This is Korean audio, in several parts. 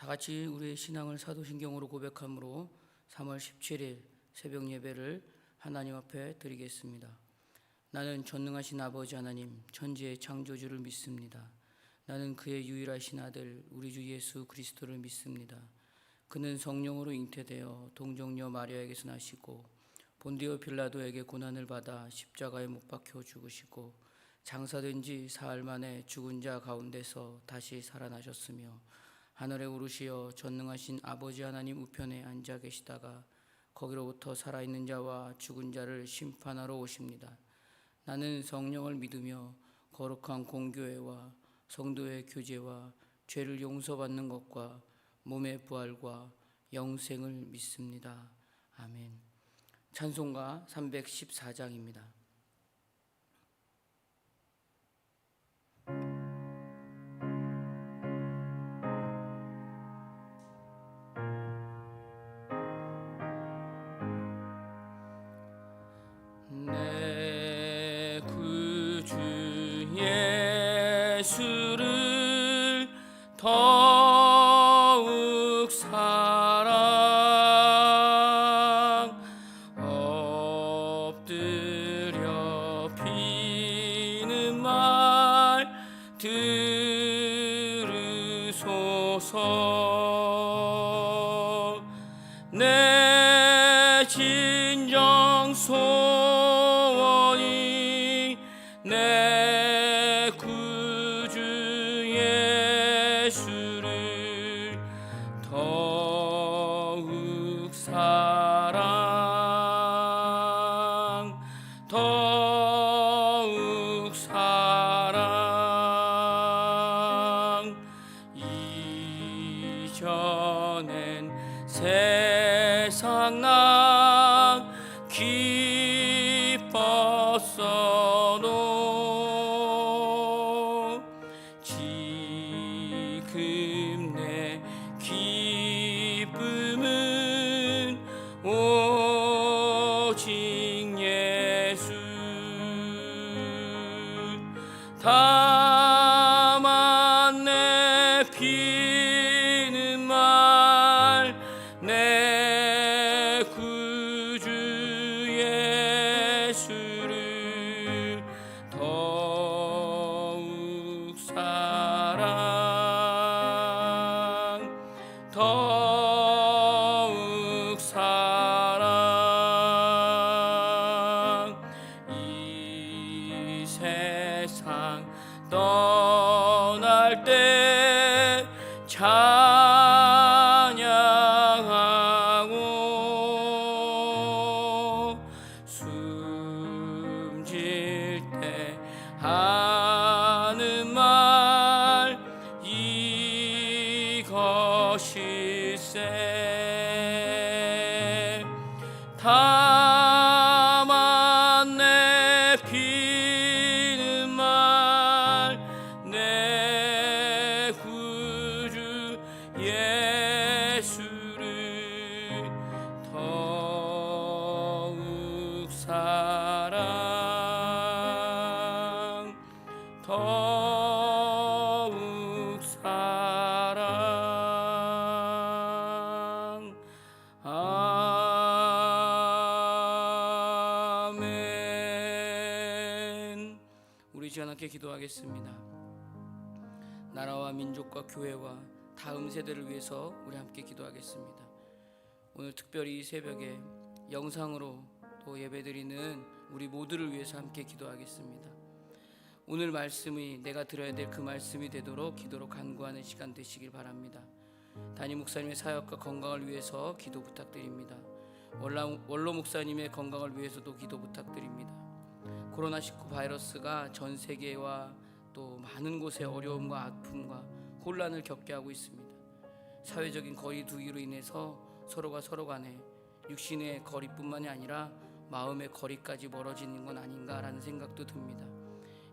다 같이 우리의 신앙을 사도신경으로 고백함으로 3월 17일 새벽 예배를 하나님 앞에 드리겠습니다. 나는 전능하신 아버지 하나님 천지의 창조주를 믿습니다. 나는 그의 유일하신 아들 우리 주 예수 그리스도를 믿습니다. 그는 성령으로 잉태되어 동정녀 마리아에게서 나시고 본디오 빌라도에게 고난을 받아 십자가에 못 박혀 죽으시고 장사된 지 사흘 만에 죽은 자 가운데서 다시 살아나셨으며 하늘에 오르시어 전능하신 아버지 하나님 우편에 앉아 계시다가 거기로부터 살아있는 자와 죽은 자를 심판하러 오십니다. 나는 성령을 믿으며 거룩한 공교회와 성도의 교제와 죄를 용서받는 것과 몸의 부활과 영생을 믿습니다. 아멘. 찬송가 314장입니다. 내 구주 예수를 더욱 사랑 엎드려 비는 말 들으소서. 내 진정 소원이 내 구주 예수를 더욱 사랑 더욱 사랑. 이전엔 세상 나 기뻤어도 지금 내 기쁨은 오직 예수. 다만 내 피는 말 내 구주 예수를 더욱 사랑 더욱 사랑. 이 세상 떠날 때 찬양하고 숨질 때 하는 말 이것일세. 다만 내 피는 말 내 구주 예수를 더욱 사랑 더욱 사랑. 아멘. 우리 시간 함께 기도하겠습니다. 나라와 민족과 교회와 다음 세대를 위해서 우리 함께 기도하겠습니다. 오늘 특별히 이 새벽에 영상으로 또 예배드리는 우리 모두를 위해서 함께 기도하겠습니다. 오늘 말씀이 내가 들어야 될 그 말씀이 되도록 기도로 간구하는 시간 되시길 바랍니다. 담임 목사님의 사역과 건강을 위해서 기도 부탁드립니다. 원로 목사님의 건강을 위해서도 기도 부탁드립니다. 코로나19 바이러스가 전 세계와 또 많은 곳에 어려움과 아픔과 혼란을 겪게 하고 있습니다. 사회적인 거리 두기로 인해서 서로가 서로 간에 육신의 거리뿐만이 아니라 마음의 거리까지 멀어지는 건 아닌가라는 생각도 듭니다.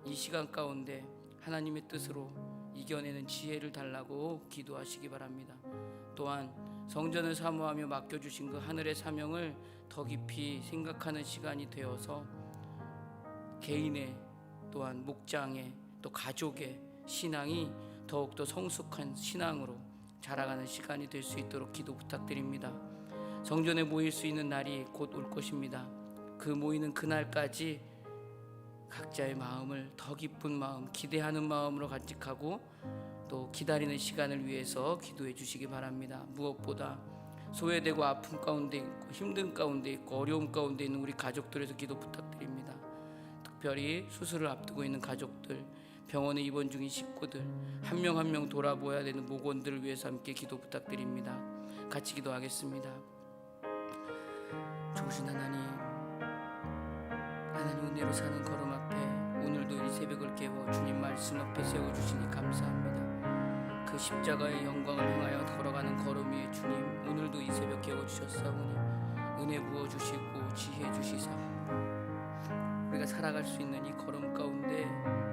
이 시간 가운데 하나님의 뜻으로 이겨내는 지혜를 달라고 기도하시기 바랍니다. 또한 성전을 사모하며 맡겨주신 그 하늘의 사명을 더 깊이 생각하는 시간이 되어서 개인의 또한 목장의 또 가족의 신앙이 더욱더 성숙한 신앙으로 자라가는 시간이 될 수 있도록 기도 부탁드립니다. 성전에 모일 수 있는 날이 곧 올 것입니다. 그 모이는 그날까지 각자의 마음을 더 기쁜 마음, 기대하는 마음으로 간직하고 또 기다리는 시간을 위해서 기도해 주시기 바랍니다. 무엇보다 소외되고 아픔 가운데 있고 힘든 가운데 있고 어려움 가운데 있는 우리 가족들에서 기도 부탁드립니다. 특별히 수술을 앞두고 있는 가족들, 병원에 입원 중인 식구들, 한 명 한 명 돌아보아야 되는 목원들을 위해서 함께 기도 부탁드립니다. 같이 기도하겠습니다. 좋으신 하나님 은혜로 사는 걸음 앞에 오늘도 이 새벽을 깨워 주님 말씀 앞에 세워주시니 감사합니다. 그 십자가의 영광을 향하여 걸어가는 걸음 위에 주님 오늘도 이 새벽 깨워주셨사오니 은혜 부어주시고 지혜 주시사 우리가 살아갈 수 있는 이 걸음 가운데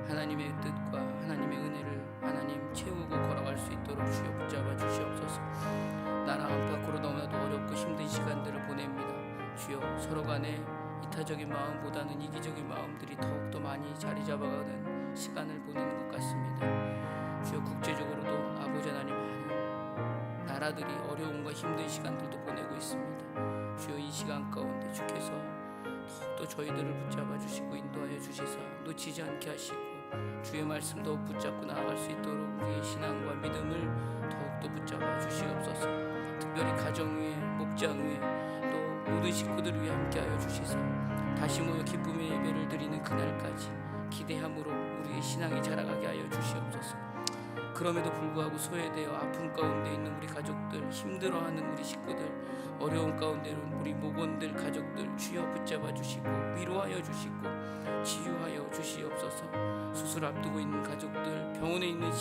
하나님의 뜻과 하나님의 은혜를 하나님 채우고 걸어갈 수 있도록 주여 붙잡아 주시옵소서. 나라 안팎으로 너무나도 어렵고 힘든 시간들을 보냅니다. 주여 서로 간에 이타적인 마음보다는 이기적인 마음들이 더욱더 많이 자리 잡아가는 시간을 보내는 것 같습니다. 주여 국제적으로도 아버지 하나님 많은 나라들이 어려움과 힘든 시간들도 보내고 있습니다. 주여 이 시간 가운데 주께서 더욱더 저희들을 붙잡아 주시고 인도하여 주시사 놓치지 않게 하시고 주의 말씀 더욱 붙잡고 나아갈 수 있도록 우리의 신앙과 믿음을 더욱더 붙잡아 주시옵소서. 특별히 가정 위에 목장 위에 또 모든 식구들을 위해 함께하여 주시사 다시 모여 기쁨의 예배를 드리는 그날까지 기대함으로 우리의 신앙이 자라가게 하여 주시옵소서. 그럼에도 불구하고 소외되어 아픔 가운데 있는 우리 가족들, 힘들어하는 우리 식구들, 어려움 가운데 있는 우리 목원들, 가족들 주여 붙잡아 주시고 위로하여 주시고 치유하여 주시옵소서. 수술 앞두고 있는 가족들, 병원에 있는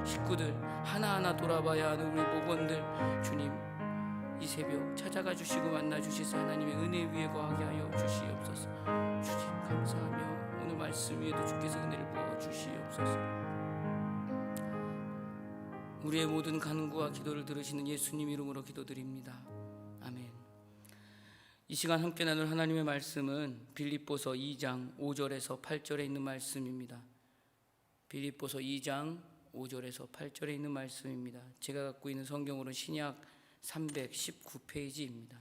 식구들 하나하나 돌아봐야 하는 우리 목원들 주님 이 새벽 찾아가 주시고 만나 주시사 하나님의 은혜 위에 거하게 하여 주시옵소서. 주님 감사하며 오늘 말씀 위에도 주께서 은혜를 부어 주시옵소서. 우리의 모든 간구와 기도를 들으시는 예수님 이름으로 기도드립니다. 아멘. 이 시간 함께 나눌 하나님의 말씀은 빌립보서 2장 5절에서 8절에 있는 말씀입니다. 빌립보서 2장 5절에서 8절에 있는 말씀입니다. 제가 갖고 있는 성경으로는 신약 319페이지입니다.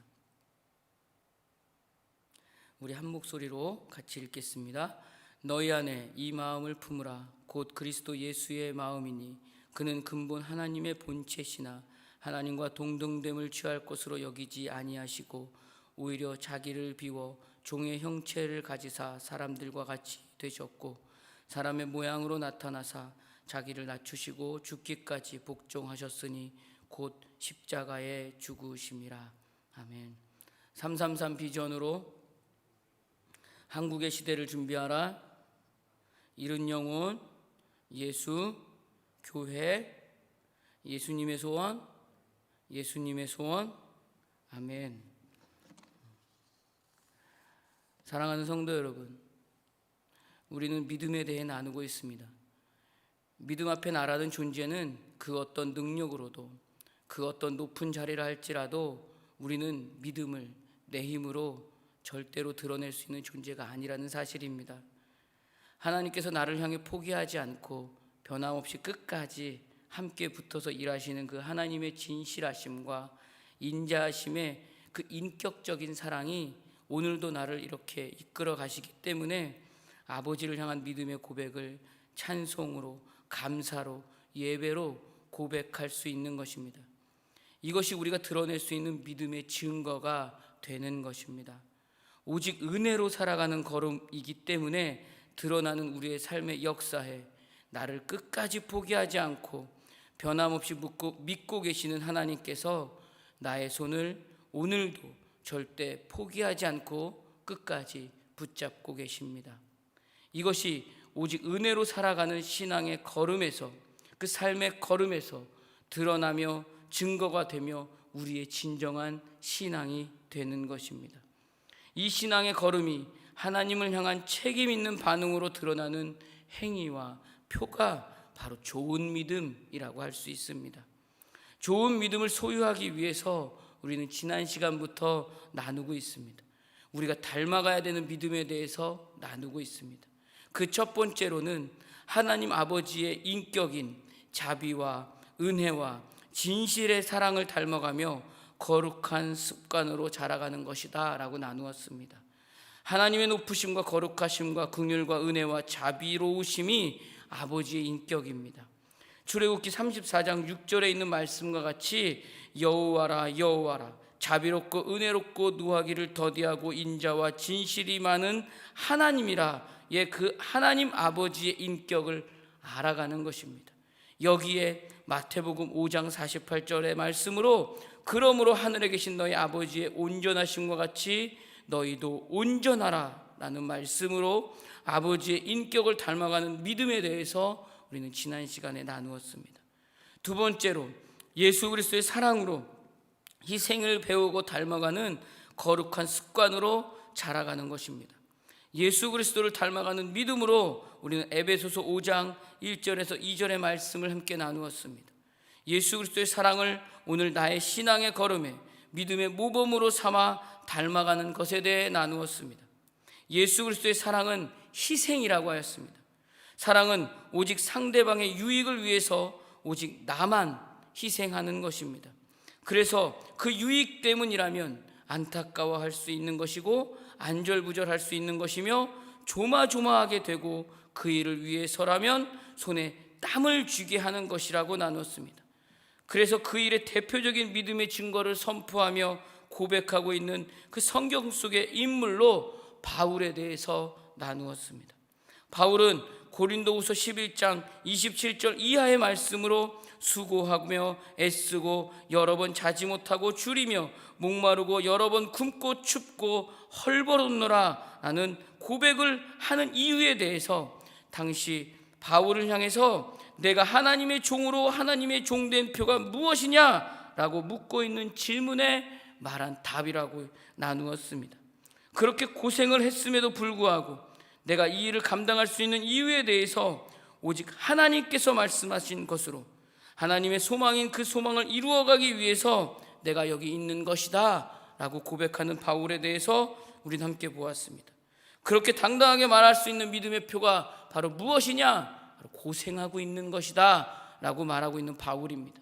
우리 한 목소리로 같이 읽겠습니다. 너희 안에 이 마음을 품으라. 곧 그리스도 예수의 마음이니 그는 근본 하나님의 본체시나 하나님과 동등됨을 취할 것으로 여기지 아니하시고 오히려 자기를 비워 종의 형체를 가지사 사람들과 같이 되셨고 사람의 모양으로 나타나사 자기를 낮추시고 죽기까지 복종하셨으니 곧 십자가에 죽으심이라. 아멘. 333 비전으로 한국의 시대를 준비하라. 이른 영혼, 예수, 교회, 예수님의 소원, 예수님의 소원. 아멘. 사랑하는 성도 여러분, 우리는 믿음에 대해 나누고 있습니다. 믿음 앞에 나라는 존재는 그 어떤 능력으로도 그 어떤 높은 자리를 할지라도 우리는 믿음을 내 힘으로 절대로 드러낼 수 있는 존재가 아니라는 사실입니다. 하나님께서 나를 향해 포기하지 않고 변함없이 끝까지 함께 붙어서 일하시는 그 하나님의 진실하심과 인자하심의 그 인격적인 사랑이 오늘도 나를 이렇게 이끌어 가시기 때문에 아버지를 향한 믿음의 고백을 찬송으로, 감사로, 예배로 고백할 수 있는 것입니다. 이것이 우리가 드러낼 수 있는 믿음의 증거가 되는 것입니다. 오직 은혜로 살아가는 걸음이기 때문에 드러나는 우리의 삶의 역사에 나를 끝까지 포기하지 않고 변함없이 믿고 계시는 하나님께서 나의 손을 오늘도 절대 포기하지 않고 끝까지 붙잡고 계십니다. 이것이 오직 은혜로 살아가는 신앙의 걸음에서, 그 삶의 걸음에서 드러나며 증거가 되며 우리의 진정한 신앙이 되는 것입니다. 이 신앙의 걸음이 하나님을 향한 책임 있는 반응으로 드러나는 행위와 표가 바로 좋은 믿음이라고 할 수 있습니다. 좋은 믿음을 소유하기 위해서 우리는 지난 시간부터 나누고 있습니다. 우리가 닮아가야 되는 믿음에 대해서 나누고 있습니다. 그 첫 번째로는 하나님 아버지의 인격인 자비와 은혜와 진실의 사랑을 닮아가며 거룩한 습관으로 자라가는 것이다 라고 나누었습니다. 하나님의 높으심과 거룩하심과 긍휼과 은혜와 자비로우심이 아버지의 인격입니다. 출애굽기 34장 6절에 있는 말씀과 같이 여호와라 여호와라 자비롭고 은혜롭고 노하기를 더디하고 인자와 진실이 많은 하나님이라. 그 하나님 아버지의 인격을 알아가는 것입니다. 여기에 마태복음 5장 48절의 말씀으로 그러므로 하늘에 계신 너희 아버지의 온전하심과 같이 너희도 온전하라 라는 말씀으로 아버지의 인격을 닮아가는 믿음에 대해서 우리는 지난 시간에 나누었습니다. 두 번째로 예수 그리스도의 사랑으로 희생을 배우고 닮아가는 거룩한 습관으로 자라가는 것입니다. 예수 그리스도를 닮아가는 믿음으로 우리는 에베소서 5장 1절에서 2절의 말씀을 함께 나누었습니다. 예수 그리스도의 사랑을 오늘 나의 신앙의 걸음에 믿음의 모범으로 삼아 닮아가는 것에 대해 나누었습니다. 예수 그리스도의 사랑은 희생이라고 하였습니다. 사랑은 오직 상대방의 유익을 위해서 오직 나만 희생하는 것입니다. 그래서 그 유익 때문이라면 안타까워할 수 있는 것이고 안절부절할 수 있는 것이며 조마조마하게 되고 그 일을 위해서라면 손에 땀을 쥐게 하는 것이라고 나눴습니다. 그래서 그 일의 대표적인 믿음의 증거를 선포하며 고백하고 있는 그 성경 속의 인물로 바울에 대해서 나누었습니다. 바울은 고린도후서 11장 27절 이하의 말씀으로 수고하며 애쓰고 여러 번 자지 못하고 줄이며 목마르고 여러 번 굶고 춥고 헐벗었노라 라는 고백을 하는 이유에 대해서 당시 바울을 향해서 내가 하나님의 종으로 하나님의 종된 표가 무엇이냐 라고 묻고 있는 질문에 말한 답이라고 나누었습니다. 그렇게 고생을 했음에도 불구하고 내가 이 일을 감당할 수 있는 이유에 대해서 오직 하나님께서 말씀하신 것으로 하나님의 소망인 그 소망을 이루어가기 위해서 내가 여기 있는 것이다 라고 고백하는 바울에 대해서 우리는 함께 보았습니다. 그렇게 당당하게 말할 수 있는 믿음의 표가 바로 무엇이냐? 바로 고생하고 있는 것이다 라고 말하고 있는 바울입니다.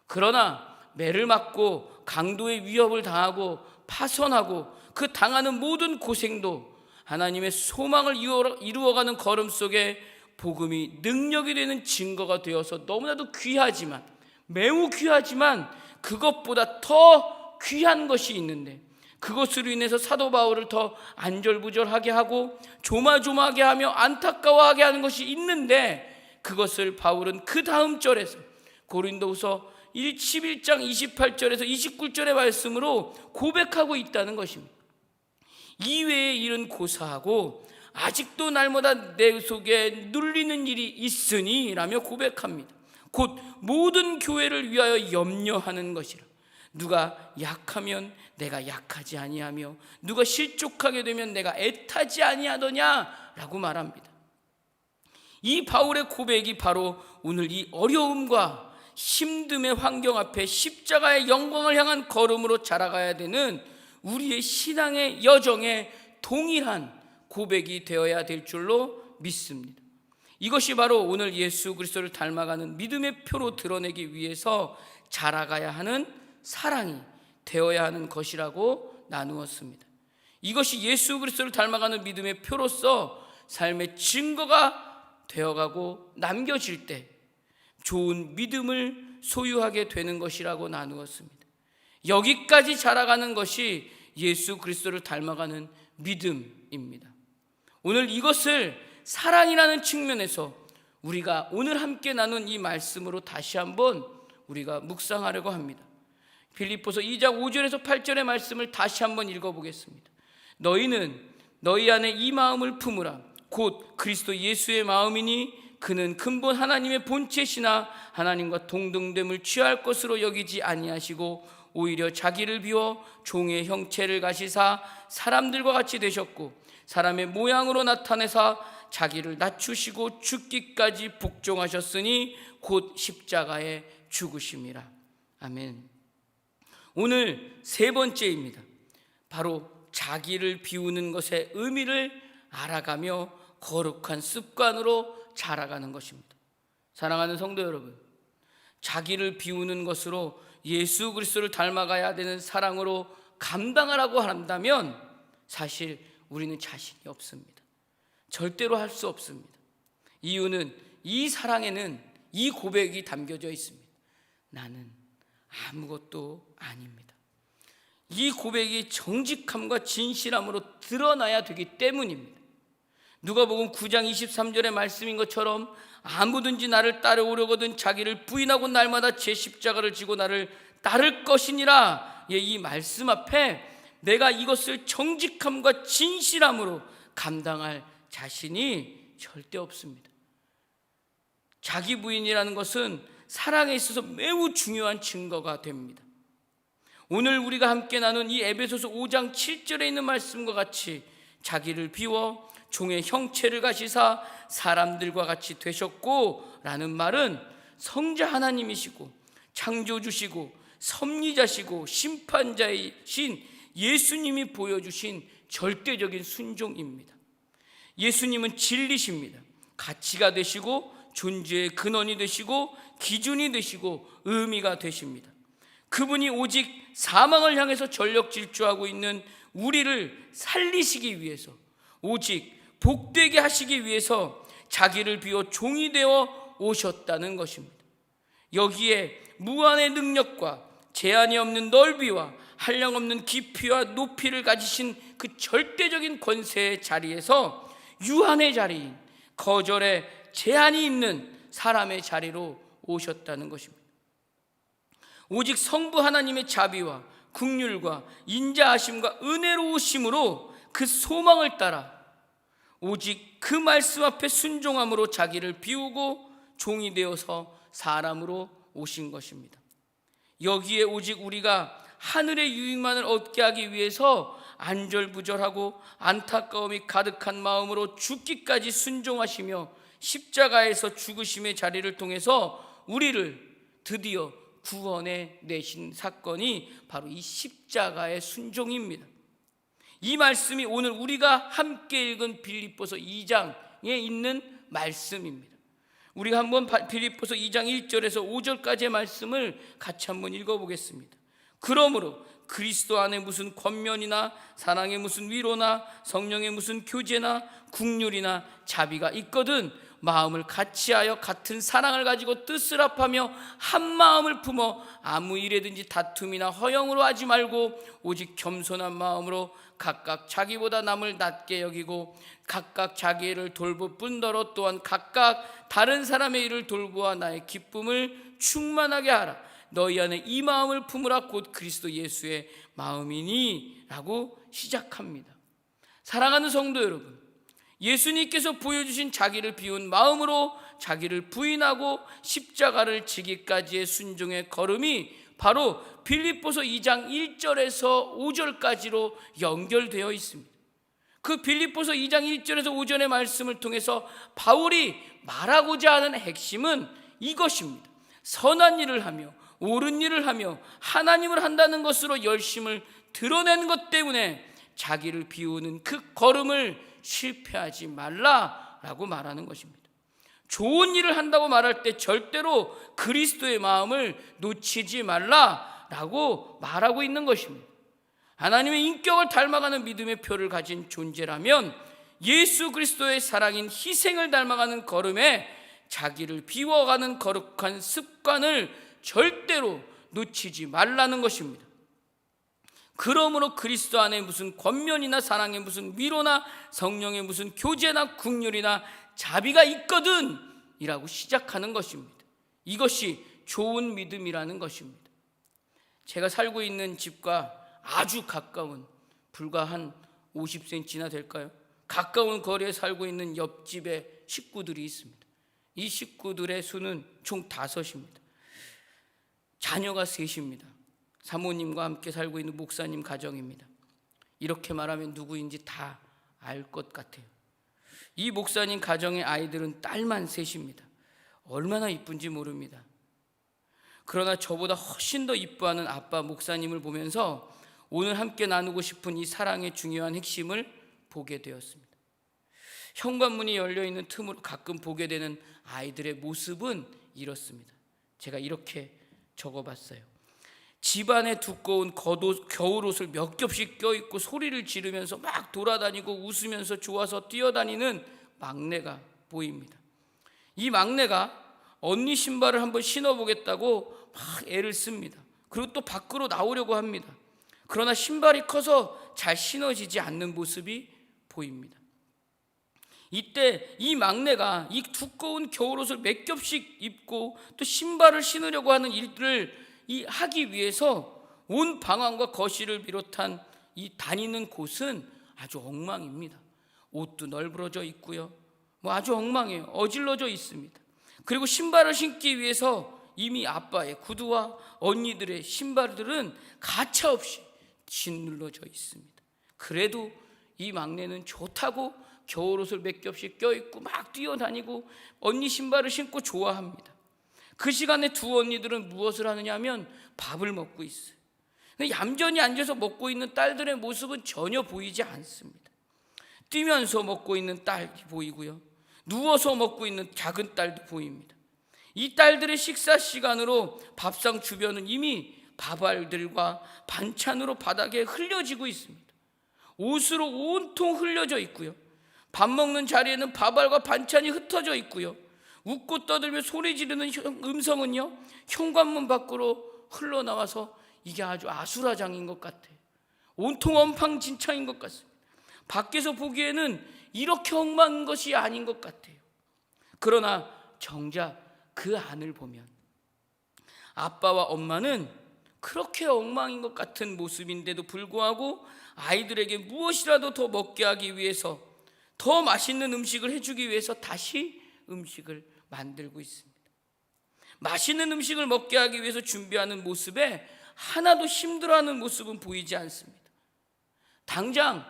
그러나 매를 맞고 강도의 위협을 당하고 파선하고 그 당하는 모든 고생도 하나님의 소망을 이루어가는 걸음 속에 복음이 능력이 되는 증거가 되어서 너무나도 귀하지만, 매우 귀하지만 그것보다 더 귀한 것이 있는데, 그것으로 인해서 사도 바울을 더 안절부절하게 하고 조마조마하게 하며 안타까워하게 하는 것이 있는데, 그것을 바울은 그 다음 절에서 고린도후서 11장 28절에서 29절의 말씀으로 고백하고 있다는 것입니다. 이외의 일은 고사하고 아직도 날마다 내 속에 눌리는 일이 있으니 라며 고백합니다. 곧 모든 교회를 위하여 염려하는 것이라. 누가 약하면 내가 약하지 아니하며 누가 실족하게 되면 내가 애타지 아니하더냐 라고 말합니다. 이 바울의 고백이 바로 오늘 이 어려움과 힘듦의 환경 앞에 십자가의 영광을 향한 걸음으로 자라가야 되는 우리의 신앙의 여정에 동일한 고백이 되어야 될 줄로 믿습니다. 이것이 바로 오늘 예수 그리스도를 닮아가는 믿음의 표로 드러내기 위해서 자라가야 하는 사랑이 되어야 하는 것이라고 나누었습니다. 이것이 예수 그리스도를 닮아가는 믿음의 표로서 삶의 증거가 되어가고 남겨질 때 좋은 믿음을 소유하게 되는 것이라고 나누었습니다. 여기까지 자라가는 것이 예수 그리스도를 닮아가는 믿음입니다. 오늘 이것을 사랑이라는 측면에서 우리가 오늘 함께 나눈 이 말씀으로 다시 한번 우리가 묵상하려고 합니다. 빌립보서 2장 5절에서 8절의 말씀을 다시 한번 읽어보겠습니다. 너희는 너희 안에 이 마음을 품으라. 곧 그리스도 예수의 마음이니 그는 근본 하나님의 본체시나 하나님과 동등됨을 취할 것으로 여기지 아니하시고 오히려 자기를 비워 종의 형체를 가시사 사람들과 같이 되셨고 사람의 모양으로 나타내사 자기를 낮추시고 죽기까지 복종하셨으니 곧 십자가에 죽으심이라. 아멘. 오늘 세 번째입니다. 바로 자기를 비우는 것의 의미를 알아가며 거룩한 습관으로 자라가는 것입니다. 사랑하는 성도 여러분, 자기를 비우는 것으로 예수 그리스도를 닮아가야 되는 사랑으로 감당하라고 한다면 사실 우리는 자신이 없습니다. 절대로 할 수 없습니다. 이유는 이 사랑에는 이 고백이 담겨져 있습니다. 나는 아무것도 아닙니다. 이 고백이 정직함과 진실함으로 드러나야 되기 때문입니다. 누가복음 9장 23절의 말씀인 것처럼 아무든지 나를 따라오려거든 자기를 부인하고 날마다 제 십자가를 지고 나를 따를 것이니라. 이 말씀 앞에 내가 이것을 정직함과 진실함으로 감당할 자신이 절대 없습니다. 자기 부인이라는 것은 사랑에 있어서 매우 중요한 증거가 됩니다. 오늘 우리가 함께 나눈 이 에베소서 5장 7절에 있는 말씀과 같이 자기를 비워 종의 형체를 가지사 사람들과 같이 되셨고 라는 말은 성자 하나님이시고 창조주시고 섭리자시고 심판자이신 예수님이 보여주신 절대적인 순종입니다. 예수님은 진리십니다. 가치가 되시고 존재의 근원이 되시고 기준이 되시고 의미가 되십니다. 그분이 오직 사망을 향해서 전력 질주하고 있는 우리를 살리시기 위해서, 오직 복되게 하시기 위해서 자기를 비워 종이 되어 오셨다는 것입니다. 여기에 무한의 능력과 제한이 없는 넓이와 한량없는 깊이와 높이를 가지신 그 절대적인 권세의 자리에서 유한의 자리인, 거절의 제한이 있는 사람의 자리로 오셨다는 것입니다. 오직 성부 하나님의 자비와 긍휼과 인자하심과 은혜로우심으로 그 소망을 따라 오직 그 말씀 앞에 순종함으로 자기를 비우고 종이 되어서 사람으로 오신 것입니다. 여기에 오직 우리가 하늘의 유익만을 얻게 하기 위해서 안절부절하고 안타까움이 가득한 마음으로 죽기까지 순종하시며 십자가에서 죽으심의 자리를 통해서 우리를 드디어 구원해 내신 사건이 바로 이 십자가의 순종입니다. 이 말씀이 오늘 우리가 함께 읽은 빌립보서 2장에 있는 말씀입니다. 우리가 한번 빌립보서 2장 1절에서 5절까지의 말씀을 같이 한번 읽어보겠습니다. 그러므로 그리스도 안에 무슨 권면이나 사랑의 무슨 위로나 성령의 무슨 교제나 긍휼이나 자비가 있거든 마음을 같이하여 같은 사랑을 가지고 뜻을 합하며 한 마음을 품어 아무 일에든지 다툼이나 허영으로 하지 말고 오직 겸손한 마음으로 각각 자기보다 남을 낮게 여기고 각각 자기 일을 돌볼 뿐더러 또한 각각 다른 사람의 일을 돌보아 나의 기쁨을 충만하게 하라. 너희 안에 이 마음을 품으라. 곧 그리스도 예수의 마음이니 라고 시작합니다. 사랑하는 성도 여러분, 예수님께서 보여주신 자기를 비운 마음으로 자기를 부인하고 십자가를 지기까지의 순종의 걸음이 바로 빌립보서 2장 1절에서 5절까지로 연결되어 있습니다. 그 빌립보서 2장 1절에서 5절의 말씀을 통해서 바울이 말하고자 하는 핵심은 이것입니다. 선한 일을 하며 옳은 일을 하며 하나님을 한다는 것으로 열심을 드러내는 것 때문에 자기를 비우는 그 걸음을 실패하지 말라라고 말하는 것입니다. 좋은 일을 한다고 말할 때 절대로 그리스도의 마음을 놓치지 말라라고 말하고 있는 것입니다. 하나님의 인격을 닮아가는 믿음의 표를 가진 존재라면 예수 그리스도의 사랑인 희생을 닮아가는 걸음에 자기를 비워가는 거룩한 습관을 절대로 놓치지 말라는 것입니다. 그러므로 그리스도 안에 무슨 권면이나 사랑의 무슨 위로나 성령의 무슨 교제나 긍휼이나 자비가 있거든 이라고 시작하는 것입니다. 이것이 좋은 믿음이라는 것입니다. 제가 살고 있는 집과 아주 가까운, 불과 한 50cm나 될까요? 가까운 거리에 살고 있는 옆집에 식구들이 있습니다. 이 식구들의 수는 총 5입니다. 자녀가 3입니다. 사모님과 함께 살고 있는 목사님 가정입니다. 이렇게 말하면 누구인지 다 알 것 같아요. 이 목사님 가정의 아이들은 딸만 3입니다. 얼마나 이쁜지 모릅니다. 그러나 저보다 훨씬 더 이뻐하는 아빠 목사님을 보면서 오늘 함께 나누고 싶은 이 사랑의 중요한 핵심을 보게 되었습니다. 현관문이 열려있는 틈으로 가끔 보게 되는 아이들의 모습은 이렇습니다. 제가 이렇게 적어봤어요. 집안에 두꺼운 겨울옷을 몇 겹씩 껴입고 소리를 지르면서 막 돌아다니고 웃으면서 좋아서 뛰어다니는 막내가 보입니다. 이 막내가 언니 신발을 한번 신어보겠다고 막 애를 씁니다. 그리고 또 밖으로 나오려고 합니다. 그러나 신발이 커서 잘 신어지지 않는 모습이 보입니다. 이때 이 막내가 이 두꺼운 겨울옷을 몇 겹씩 입고 또 신발을 신으려고 하는 일들을 하기 위해서 온 방안과 거실을 비롯한 이 다니는 곳은 아주 엉망입니다. 옷도 널브러져 있고요, 아주 엉망해요. 어질러져 있습니다. 그리고 신발을 신기 위해서 이미 아빠의 구두와 언니들의 신발들은 가차없이 짓눌러져 있습니다. 그래도 이 막내는 좋다고 겨울옷을 몇 겹씩 껴입고 막 뛰어다니고 언니 신발을 신고 좋아합니다. 그 시간에 두 언니들은 무엇을 하느냐 하면 밥을 먹고 있어요. 근데 얌전히 앉아서 먹고 있는 딸들의 모습은 전혀 보이지 않습니다. 뛰면서 먹고 있는 딸이 보이고요, 누워서 먹고 있는 작은 딸도 보입니다. 이 딸들의 식사 시간으로 밥상 주변은 이미 밥알들과 반찬으로 바닥에 흘려지고 있습니다. 옷으로 온통 흘려져 있고요, 밥 먹는 자리에는 밥알과 반찬이 흩어져 있고요, 웃고 떠들며 소리 지르는 음성은요 현관문 밖으로 흘러나와서 이게 아주 아수라장인 것 같아요. 온통 엉망진창인 것 같습니다. 밖에서 보기에는 이렇게 엉망인 것이 아닌 것 같아요. 그러나 정작 그 안을 보면 아빠와 엄마는 그렇게 엉망인 것 같은 모습인데도 불구하고 아이들에게 무엇이라도 더 먹게 하기 위해서, 더 맛있는 음식을 해주기 위해서 다시 음식을 만들고 있습니다. 맛있는 음식을 먹게 하기 위해서 준비하는 모습에 하나도 힘들어하는 모습은 보이지 않습니다. 당장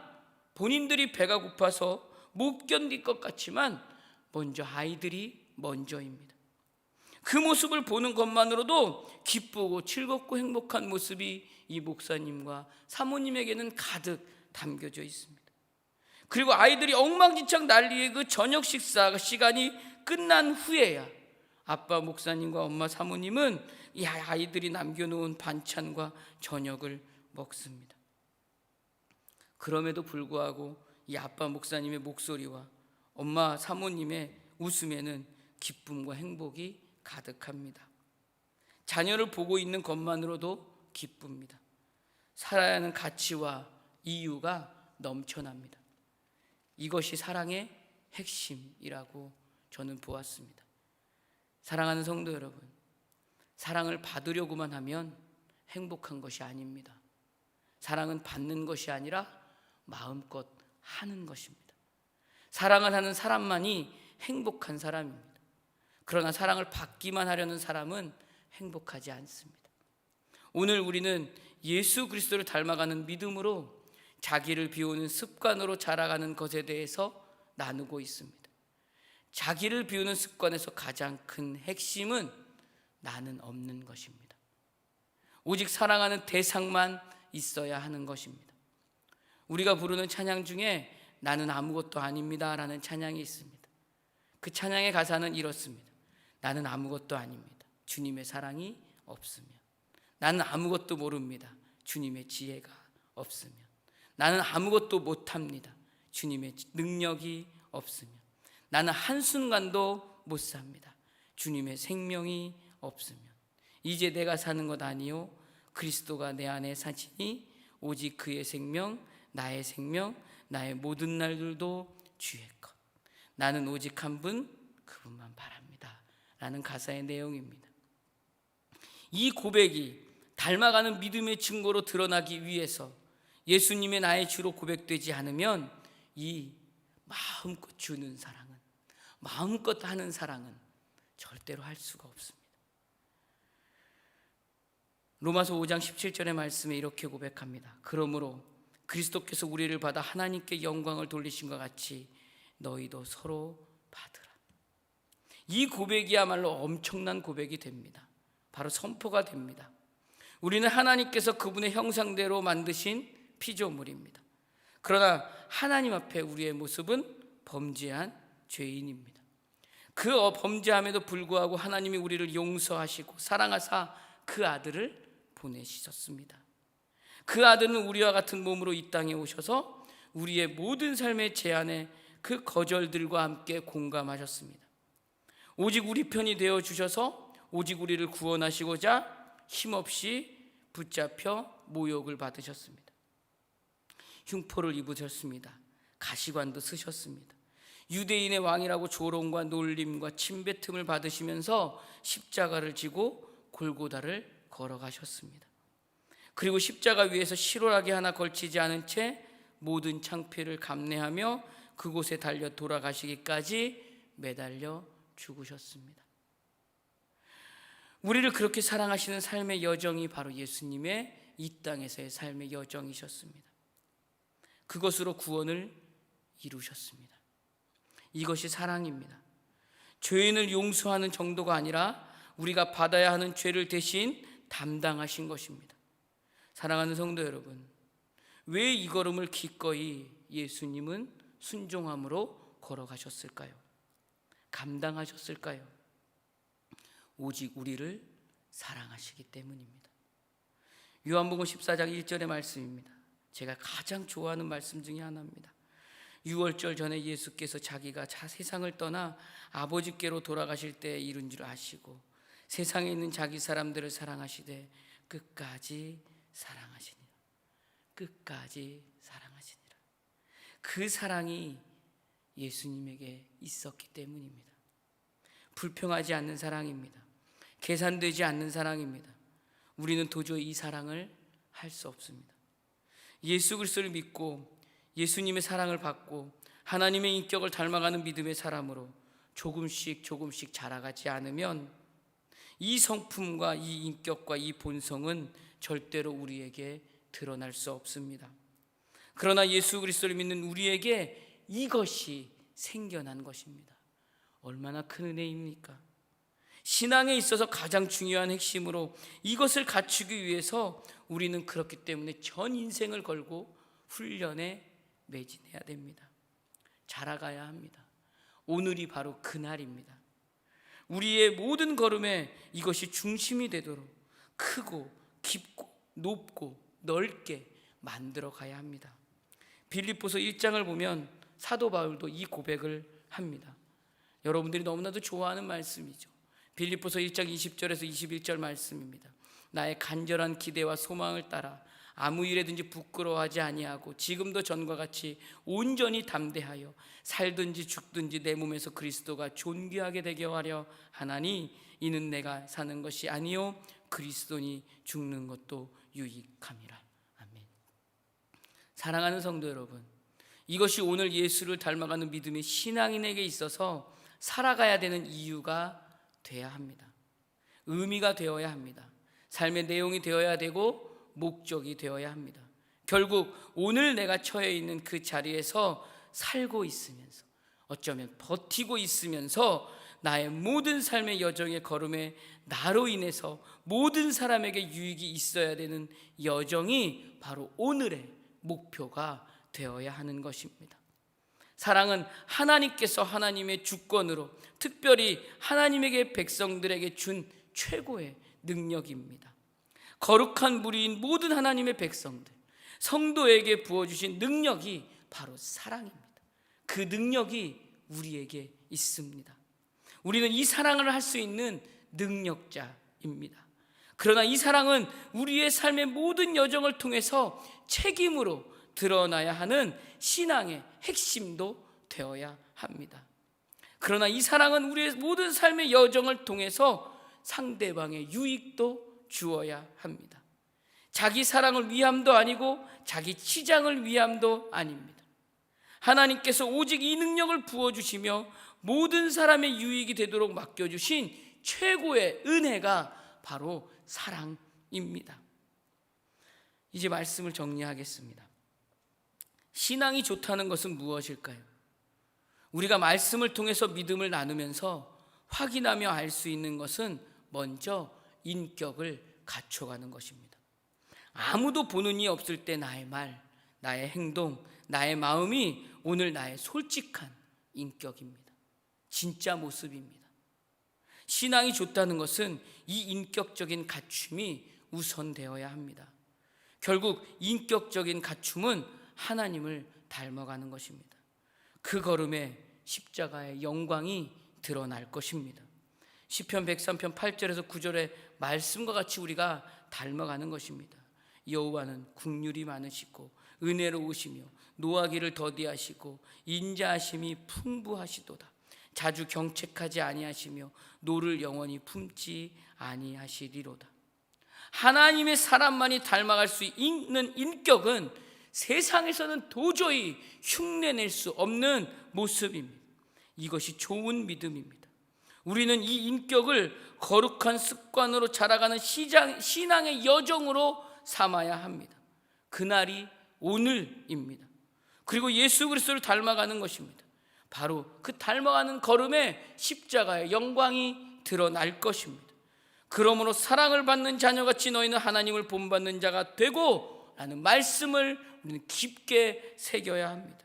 본인들이 배가 고파서 못 견딜 것 같지만 먼저 아이들이 먼저입니다. 그 모습을 보는 것만으로도 기쁘고 즐겁고 행복한 모습이 이 목사님과 사모님에게는 가득 담겨져 있습니다. 그리고 아이들이 엉망진창 난리의 그 저녁 식사 시간이 끝난 후에야 아빠 목사님과 엄마 사모님은 이 아이들이 남겨놓은 반찬과 저녁을 먹습니다. 그럼에도 불구하고 이 아빠 목사님의 목소리와 엄마 사모님의 웃음에는 기쁨과 행복이 가득합니다. 자녀를 보고 있는 것만으로도 기쁩니다. 살아야 하는 가치와 이유가 넘쳐납니다. 이것이 사랑의 핵심이라고 저는 보았습니다. 사랑하는 성도 여러분, 사랑을 받으려고만 하면 행복한 것이 아닙니다. 사랑은 받는 것이 아니라 마음껏 하는 것입니다. 사랑을 하는 사람만이 행복한 사람입니다. 그러나 사랑을 받기만 하려는 사람은 행복하지 않습니다. 오늘 우리는 예수 그리스도를 닮아가는 믿음으로 자기를 비우는 습관으로 자라가는 것에 대해서 나누고 있습니다. 자기를 비우는 습관에서 가장 큰 핵심은 나는 없는 것입니다. 오직 사랑하는 대상만 있어야 하는 것입니다. 우리가 부르는 찬양 중에 나는 아무것도 아닙니다 라는 찬양이 있습니다. 그 찬양의 가사는 이렇습니다. 나는 아무것도 아닙니다. 주님의 사랑이 없으면. 나는 아무것도 모릅니다. 주님의 지혜가 없으면. 나는 아무것도 못합니다. 주님의 능력이 없으면. 나는 한순간도 못 삽니다. 주님의 생명이 없으면. 이제 내가 사는 것 아니요 그리스도가 내 안에 사시니 오직 그의 생명, 나의 생명, 나의 모든 날들도 주의 것. 나는 오직 한 분, 그분만 바랍니다 라는 가사의 내용입니다. 이 고백이 닮아가는 믿음의 증거로 드러나기 위해서 예수님의 나의 주로 고백되지 않으면 이 마음껏 주는 사랑은, 마음껏 하는 사랑은 절대로 할 수가 없습니다. 로마서 5장 17절의 말씀에 이렇게 고백합니다. 그러므로 그리스도께서 우리를 받아 하나님께 영광을 돌리신 것 같이 너희도 서로 받으라. 이 고백이야말로 엄청난 고백이 됩니다. 바로 선포가 됩니다. 우리는 하나님께서 그분의 형상대로 만드신 피조물입니다. 그러나 하나님 앞에 우리의 모습은 범죄한 죄인입니다. 그 범죄함에도 불구하고 하나님이 우리를 용서하시고 사랑하사 그 아들을 보내시셨습니다. 그 아들은 우리와 같은 몸으로 이 땅에 오셔서 우리의 모든 삶의 제한에 그 거절들과 함께 공감하셨습니다. 오직 우리 편이 되어 주셔서 오직 우리를 구원하시고자 힘없이 붙잡혀 모욕을 받으셨습니다. 흉포를 입으셨습니다. 가시관도 쓰셨습니다. 유대인의 왕이라고 조롱과 놀림과 침뱉음을 받으시면서 십자가를 지고 골고다를 걸어가셨습니다. 그리고 십자가 위에서 실오라기 하나 걸치지 않은 채 모든 창피를 감내하며 그곳에 달려 돌아가시기까지 매달려 죽으셨습니다. 우리를 그렇게 사랑하시는 삶의 여정이 바로 예수님의 이 땅에서의 삶의 여정이셨습니다. 그것으로 구원을 이루셨습니다. 이것이 사랑입니다. 죄인을 용서하는 정도가 아니라 우리가 받아야 하는 죄를 대신 담당하신 것입니다. 사랑하는 성도 여러분, 왜 이 걸음을 기꺼이 예수님은 순종함으로 걸어가셨을까요? 감당하셨을까요? 오직 우리를 사랑하시기 때문입니다. 요한복음 14장 1절의 말씀입니다. 제가 가장 좋아하는 말씀 중에 하나입니다. 유월절 전에 예수께서 자기가 세상을 떠나 아버지께로 돌아가실 때 이룬 줄 아시고 세상에 있는 자기 사람들을 사랑하시되 끝까지 사랑하시니라. 끝까지 사랑하시니라. 그 사랑이 예수님에게 있었기 때문입니다. 불평하지 않는 사랑입니다. 계산되지 않는 사랑입니다. 우리는 도저히 이 사랑을 할 수 없습니다. 예수 그리스도를 믿고 예수님의 사랑을 받고 하나님의 인격을 닮아가는 믿음의 사람으로 조금씩 자라가지 않으면 이 성품과 이 인격과 이 본성은 절대로 우리에게 드러날 수 없습니다. 그러나 예수 그리스도를 믿는 우리에게 이것이 생겨난 것입니다. 얼마나 큰 은혜입니까? 신앙에 있어서 가장 중요한 핵심으로 이것을 갖추기 위해서 우리는 그렇기 때문에 전 인생을 걸고 훈련에 매진해야 됩니다. 자라가야 합니다. 오늘이 바로 그날입니다. 우리의 모든 걸음에 이것이 중심이 되도록 크고 깊고 높고 넓게 만들어 가야 합니다. 빌립보서 1장을 보면 사도 바울도 이 고백을 합니다. 여러분들이 너무나도 좋아하는 말씀이죠. 빌립보서 1장 20절에서 21절 말씀입니다. 나의 간절한 기대와 소망을 따라 아무 일에든지 부끄러워하지 아니하고 지금도 전과 같이 온전히 담대하여 살든지 죽든지 내 몸에서 그리스도가 존귀하게 되게 하려 하나니 이는 내가 사는 것이 아니요 그리스도니 죽는 것도 유익함이라. 아멘. 사랑하는 성도 여러분, 이것이 오늘 예수를 닮아가는 믿음의 신앙인에게 있어서 살아가야 되는 이유가 돼야 합니다. 의미가 되어야 합니다. 삶의 내용이 되어야 되고 목적이 되어야 합니다. 결국 오늘 내가 처해 있는 그 자리에서 살고 있으면서 어쩌면 버티고 있으면서 나의 모든 삶의 여정의 걸음에 나로 인해서 모든 사람에게 유익이 있어야 되는 여정이 바로 오늘의 목표가 되어야 하는 것입니다. 사랑은 하나님께서 하나님의 주권으로 특별히 하나님에게 백성들에게 준 최고의 능력입니다. 거룩한 무리인 모든 하나님의 백성들, 성도에게 부어주신 능력이 바로 사랑입니다. 그 능력이 우리에게 있습니다. 우리는 이 사랑을 할 수 있는 능력자입니다. 그러나 이 사랑은 우리의 삶의 모든 여정을 통해서 책임으로 드러나야 하는 신앙의 핵심도 되어야 합니다. 그러나 이 사랑은 우리의 모든 삶의 여정을 통해서 상대방의 유익도 주어야 합니다. 자기 사랑을 위함도 아니고 자기 치장을 위함도 아닙니다. 하나님께서 오직 이 능력을 부어주시며 모든 사람의 유익이 되도록 맡겨주신 최고의 은혜가 바로 사랑입니다. 이제 말씀을 정리하겠습니다. 신앙이 좋다는 것은 무엇일까요? 우리가 말씀을 통해서 믿음을 나누면서 확인하며 알 수 있는 것은 먼저 인격을 갖춰가는 것입니다. 아무도 보는 이 없을 때 나의 말, 나의 행동, 나의 마음이 오늘 나의 솔직한 인격입니다. 진짜 모습입니다. 신앙이 좋다는 것은 이 인격적인 갖춤이 우선되어야 합니다. 결국 인격적인 갖춤은 하나님을 닮아가는 것입니다. 그 걸음에 십자가의 영광이 드러날 것입니다. 시편 103편 8절에서 9절의 말씀과 같이 우리가 닮아가는 것입니다. 여호와는 긍휼이 많으시고 은혜로우시며 노하기를 더디하시고 인자하심이 풍부하시도다. 자주 경책하지 아니하시며 노를 영원히 품지 아니하시리로다. 하나님의 사람만이 닮아갈 수 있는 인격은 세상에서는 도저히 흉내낼 수 없는 모습입니다. 이것이 좋은 믿음입니다. 우리는 이 인격을 거룩한 습관으로 자라가는 신앙의 여정으로 삼아야 합니다. 그날이 오늘입니다. 그리고 예수 그리스도를 닮아가는 것입니다. 바로 그 닮아가는 걸음에 십자가의 영광이 드러날 것입니다. 그러므로 사랑을 받는 자녀같이 너희는 하나님을 본받는 자가 되고 라는 말씀을 우리는 깊게 새겨야 합니다.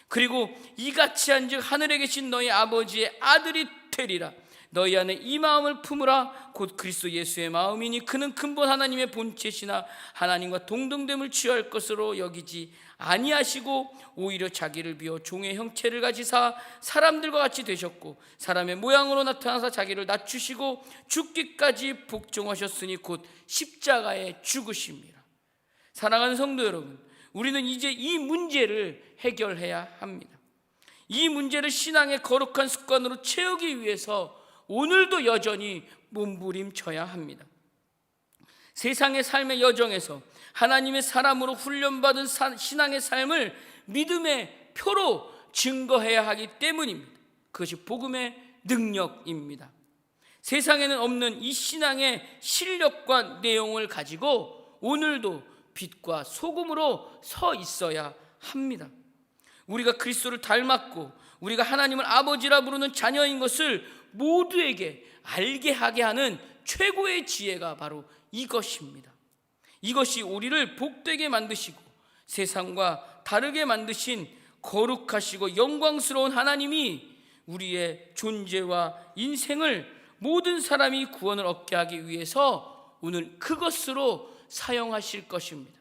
그리고 이같이 한즉 하늘에 계신 너희 아버지의 아들이 되리라. 너희 안에 이 마음을 품으라. 곧 그리스도 예수의 마음이니 그는 근본 하나님의 본체시나 하나님과 동등됨을 취할 것으로 여기지 아니하시고 오히려 자기를 비워 종의 형체를 가지사 사람들과 같이 되셨고 사람의 모양으로 나타나사 자기를 낮추시고 죽기까지 복종하셨으니 곧 십자가에 죽으심이라. 사랑하는 성도 여러분, 우리는 이제 이 문제를 해결해야 합니다. 이 문제를 신앙의 거룩한 습관으로 채우기 위해서 오늘도 여전히 몸부림쳐야 합니다. 세상의 삶의 여정에서 하나님의 사람으로 훈련받은 신앙의 삶을 믿음의 표로 증거해야 하기 때문입니다. 그것이 복음의 능력입니다. 세상에는 없는 이 신앙의 실력과 내용을 가지고 오늘도 빛과 소금으로 서 있어야 합니다. 우리가 그리스도를 닮았고 우리가 하나님을 아버지라 부르는 자녀인 것을 모두에게 알게 하게 하는 최고의 지혜가 바로 이것입니다. 이것이 우리를 복되게 만드시고 세상과 다르게 만드신 거룩하시고 영광스러운 하나님이 우리의 존재와 인생을 모든 사람이 구원을 얻게 하기 위해서 오늘 그것으로 사용하실 것입니다.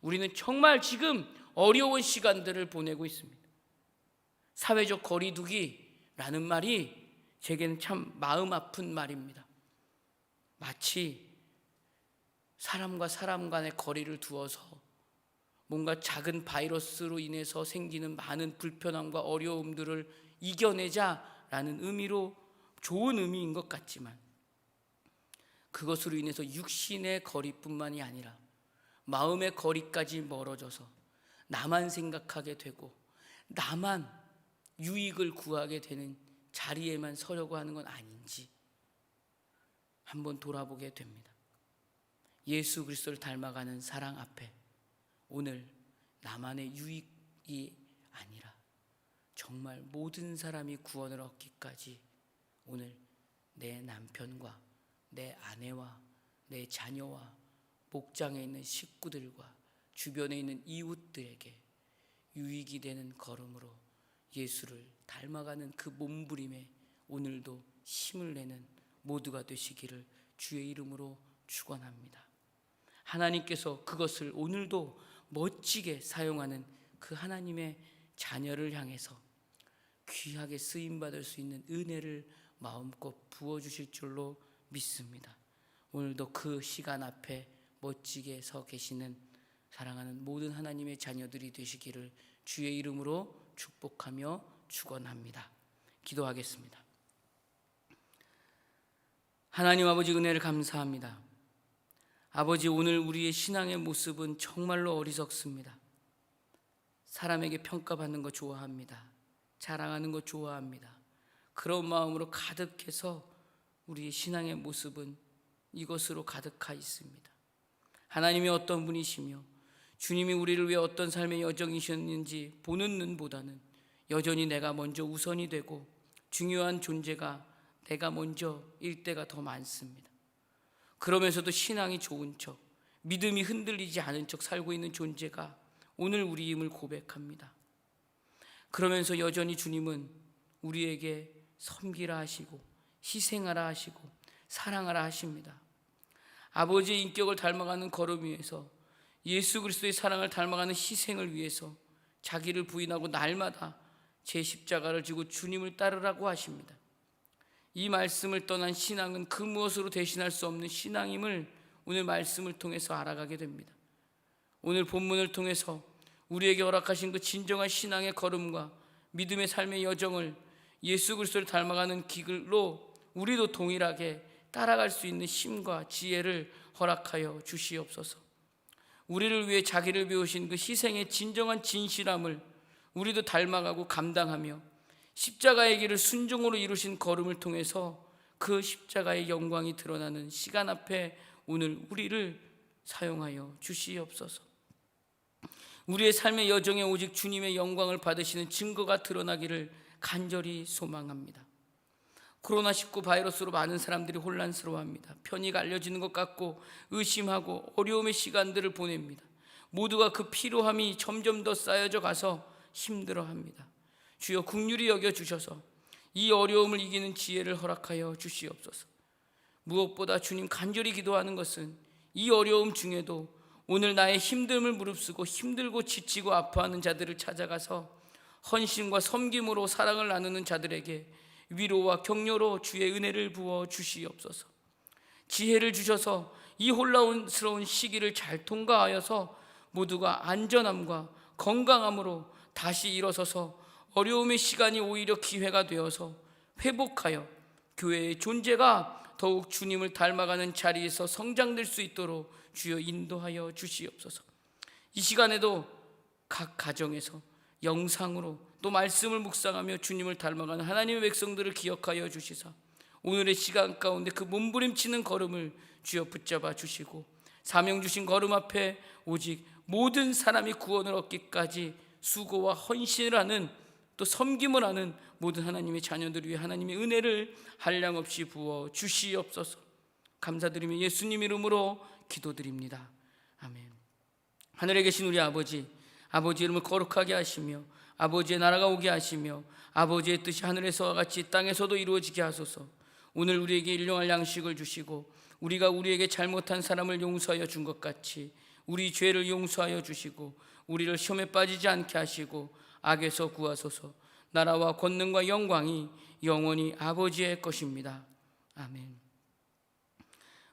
우리는 정말 지금 어려운 시간들을 보내고 있습니다. 사회적 거리두기라는 말이 제게는 참 마음 아픈 말입니다. 마치 사람과 사람 간의 거리를 두어서 뭔가 작은 바이러스로 인해서 생기는 많은 불편함과 어려움들을 이겨내자라는 의미로 좋은 의미인 것 같지만 그것으로 인해서 육신의 거리뿐만이 아니라 마음의 거리까지 멀어져서 나만 생각하게 되고 나만 유익을 구하게 되는 자리에만 서려고 하는 건 아닌지 한번 돌아보게 됩니다. 예수 그리스도를 닮아가는 사랑 앞에 오늘 나만의 유익이 아니라 정말 모든 사람이 구원을 얻기까지 오늘 내 남편과 내 아내와 내 자녀와 목장에 있는 식구들과 주변에 있는 이웃들에게 유익이 되는 걸음으로 예수를 닮아가는 그 몸부림에 오늘도 힘을 내는 모두가 되시기를 주의 이름으로 축원합니다. 하나님께서 그것을 오늘도 멋지게 사용하는 그 하나님의 자녀를 향해서 귀하게 쓰임받을 수 있는 은혜를 마음껏 부어주실 줄로 믿습니다. 오늘도 그 시간 앞에 멋지게 서 계시는 사랑하는 모든 하나님의 자녀들이 되시기를 주의 이름으로 축복하며 축원합니다. 기도하겠습니다. 하나님 아버지 은혜를 감사합니다. 아버지, 오늘 우리의 신앙의 모습은 정말로 어리석습니다. 사람에게 평가받는 거 좋아합니다. 자랑하는 거 좋아합니다. 그런 마음으로 가득해서 우리의 신앙의 모습은 이것으로 가득하 있습니다. 하나님이 어떤 분이시며 주님이 우리를 위해 어떤 삶의 여정이셨는지 보는 눈보다는 여전히 내가 먼저 우선이 되고 중요한 존재가 내가 먼저일 때가 더 많습니다. 그러면서도 신앙이 좋은 척, 믿음이 흔들리지 않은 척 살고 있는 존재가 오늘 우리임을 고백합니다. 그러면서 여전히 주님은 우리에게 섬기라 하시고 희생하라 하시고 사랑하라 하십니다. 아버지의 인격을 닮아가는 걸음 위에서 예수 그리스도의 사랑을 닮아가는 희생을 위해서 자기를 부인하고 날마다 제 십자가를 지고 주님을 따르라고 하십니다. 이 말씀을 떠난 신앙은 그 무엇으로 대신할 수 없는 신앙임을 오늘 말씀을 통해서 알아가게 됩니다. 오늘 본문을 통해서 우리에게 허락하신 그 진정한 신앙의 걸음과 믿음의 삶의 여정을 예수 그리스도를 닮아가는 길로 우리도 동일하게 따라갈 수 있는 힘과 지혜를 허락하여 주시옵소서. 우리를 위해 자기를 배우신 그 희생의 진정한 진실함을 우리도 닮아가고 감당하며 십자가의 길을 순종으로 이루신 걸음을 통해서 그 십자가의 영광이 드러나는 시간 앞에 오늘 우리를 사용하여 주시옵소서. 우리의 삶의 여정에 오직 주님의 영광을 받으시는 증거가 드러나기를 간절히 소망합니다. 코로나19 바이러스로 많은 사람들이 혼란스러워합니다. 편의가 알려지는 것 같고 의심하고 어려움의 시간들을 보냅니다. 모두가 그 피로함이 점점 더 쌓여져 가서 힘들어합니다. 주여 긍휼히 여겨주셔서 이 어려움을 이기는 지혜를 허락하여 주시옵소서. 무엇보다 주님 간절히 기도하는 것은 이 어려움 중에도 오늘 나의 힘듦을 무릅쓰고 힘들고 지치고 아파하는 자들을 찾아가서 헌신과 섬김으로 사랑을 나누는 자들에게 위로와 격려로 주의 은혜를 부어 주시옵소서. 지혜를 주셔서 이 혼란스러운 시기를 잘 통과하여서 모두가 안전함과 건강함으로 다시 일어서서 어려움의 시간이 오히려 기회가 되어서 회복하여 교회의 존재가 더욱 주님을 닮아가는 자리에서 성장될 수 있도록 주여 인도하여 주시옵소서. 이 시간에도 각 가정에서 영상으로 또 말씀을 묵상하며 주님을 닮아가는 하나님의 백성들을 기억하여 주시사 오늘의 시간 가운데 그 몸부림치는 걸음을 주여 붙잡아 주시고 사명 주신 걸음 앞에 오직 모든 사람이 구원을 얻기까지 수고와 헌신을 하는 또 섬김을 하는 모든 하나님의 자녀들 위해 하나님의 은혜를 한량없이 부어 주시옵소서. 감사드리며 예수님 이름으로 기도드립니다. 아멘. 하늘에 계신 우리 아버지, 아버지 이름을 거룩하게 하시며 아버지의 나라가 오게 하시며 아버지의 뜻이 하늘에서와 같이 땅에서도 이루어지게 하소서. 오늘 우리에게 일용할 양식을 주시고 우리가 우리에게 잘못한 사람을 용서하여 준 것 같이 우리 죄를 용서하여 주시고 우리를 시험에 빠지지 않게 하시고 악에서 구하소서. 나라와 권능과 영광이 영원히 아버지의 것입니다. 아멘.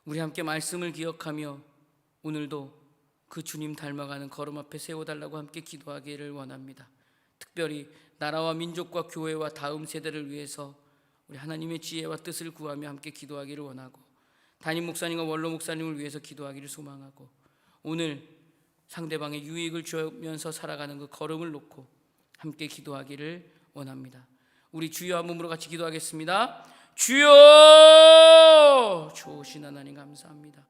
우리 함께 말씀을 기억하며 오늘도 그 주님 닮아가는 걸음 앞에 세워달라고 함께 기도하기를 원합니다. 특별히 나라와 민족과 교회와 다음 세대를 위해서 우리 하나님의 지혜와 뜻을 구하며 함께 기도하기를 원하고 담임 목사님과 원로 목사님을 위해서 기도하기를 소망하고 오늘 상대방의 유익을 주면서 살아가는 그 걸음을 놓고 함께 기도하기를 원합니다. 우리 주여 한 몸으로 같이 기도하겠습니다. 주여, 좋으신 하나님 감사합니다.